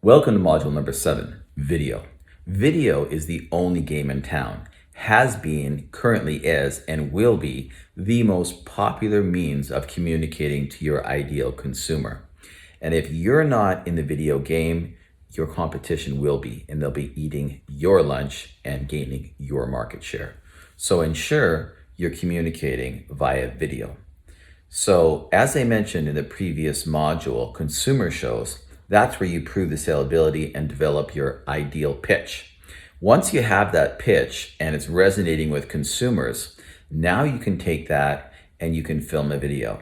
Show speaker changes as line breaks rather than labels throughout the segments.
Welcome to module number 7, video. Video is the only game in town, has been, currently is, and will be the most popular means of communicating to your ideal consumer. And if you're not in the video game, your competition will be, and they'll be eating your lunch and gaining your market share. So ensure you're communicating via video. So as I mentioned in the previous module, consumer shows, that's where you prove the saleability and develop your ideal pitch. Once you have that pitch and it's resonating with consumers, now you can take that and you can film a video.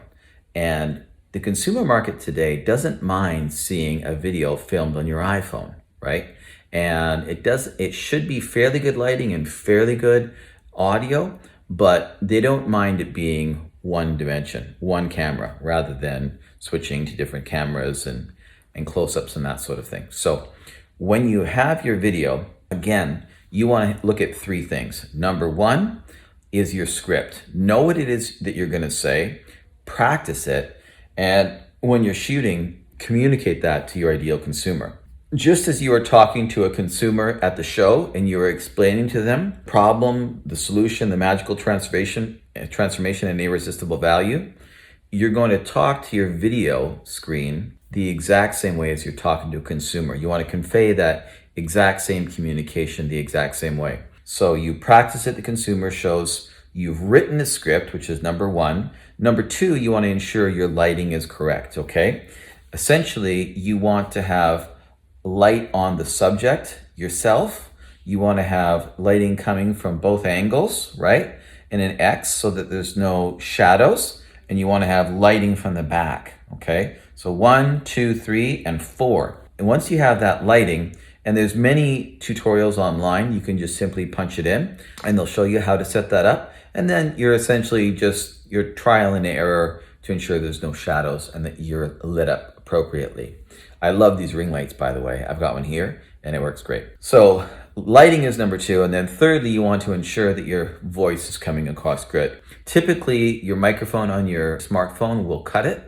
And the consumer market today doesn't mind seeing a video filmed on your iPhone, right? And it should be fairly good lighting and fairly good audio, but they don't mind it being one dimension, one camera, rather than switching to different cameras and close-ups and that sort of thing. So when you have your video, again, you want to look at 3 things. Number 1 is your script. Know what it is that you're going to say, practice it, and when you're shooting, communicate that to your ideal consumer. Just as you are talking to a consumer at the show and you are explaining to them problem, the solution, the magical transformation and irresistible value, you're going to talk to your video screen the exact same way as you're talking to a consumer. You want to convey that exact same communication the exact same way. So you practice at the consumer shows, you've written the script, which is number 1. Number 2, you want to ensure your lighting is correct, okay? Essentially, you want to have light on the subject yourself. You want to have lighting coming from both angles, right? In an X so that there's no shadows. And you want to have lighting from the back, okay? So 1, 2, 3, and 4. And once you have that lighting, and there's many tutorials online, you can just simply punch it in and they'll show you how to set that up. And then you're essentially just your trial and error to ensure there's no shadows and that you're lit up appropriately. I love these ring lights, by the way. I've got one here and it works great. So lighting is number 2. And then thirdly, you want to ensure that your voice is coming across good. Typically, your microphone on your smartphone will cut it.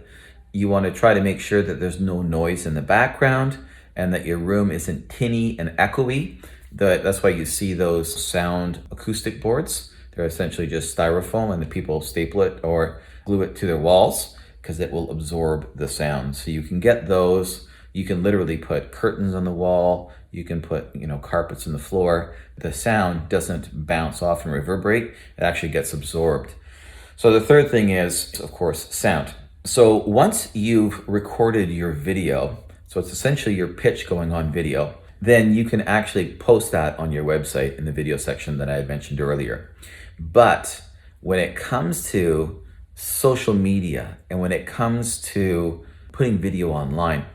You want to try to make sure that there's no noise in the background and that your room isn't tinny and echoey. That's why you see those sound acoustic boards. They're essentially just styrofoam and the people staple it or glue it to their walls because it will absorb the sound. So you can get those. You can literally put curtains on the wall. You can put, carpets on the floor. The sound doesn't bounce off and reverberate. It actually gets absorbed. So the third thing is, of course, sound. So once you've recorded your video, so it's essentially your pitch going on video, then you can actually post that on your website in the video section that I had mentioned earlier. But when it comes to social media and when it comes to putting video online,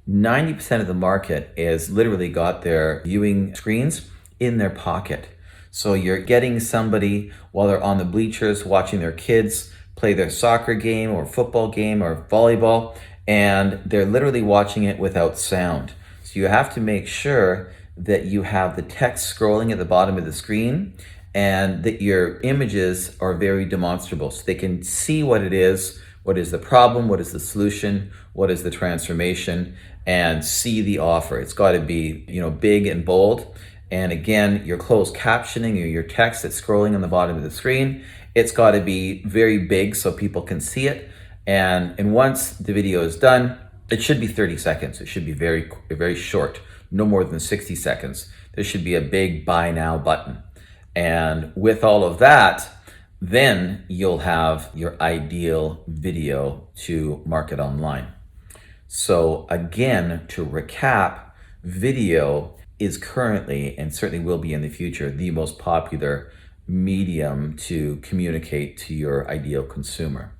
90% of the market is literally got their viewing screens in their pocket. So you're getting somebody while they're on the bleachers watching their kids play their soccer game or football game or volleyball, and they're literally watching it without sound. So you have to make sure that you have the text scrolling at the bottom of the screen and that your images are very demonstrable so they can see what it is, what is the problem, what is the solution, what is the transformation, and see the offer. It's got to be, big and bold. And again, your closed captioning or your text that's scrolling on the bottom of the screen, it's got to be very big so people can see it. And once the video is done, it should be 30 seconds. It should be very, very short, no more than 60 seconds. There should be a big buy now button. And with all of that, then you'll have your ideal video to market online. So again, to recap, video is currently, and certainly will be in the future, the most popular medium to communicate to your ideal consumer.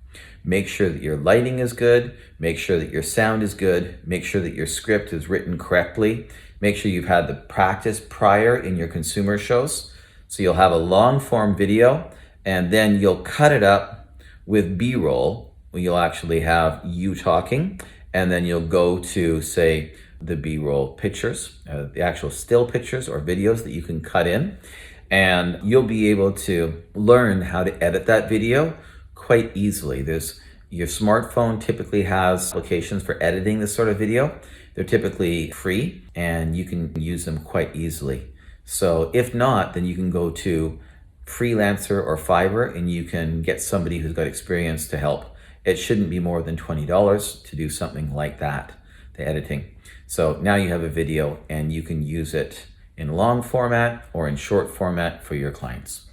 Make sure that your lighting is good, make sure that your sound is good, make sure that your script is written correctly, make sure you've had the practice prior in your consumer shows. So you'll have a long form video and then you'll cut it up with B-roll. You'll actually have you talking and then you'll go to, say, the B-roll pictures, the actual still pictures or videos that you can cut in. And you'll be able to learn how to edit that video quite easily. There's Your smartphone typically has applications for editing this sort of video. They're typically free and you can use them quite easily. So if not, then you can go to Freelancer or Fiverr and you can get somebody who's got experience to help. It shouldn't be more than $20 to do something like that, the editing. So now you have a video and you can use it in long format or in short format for your clients.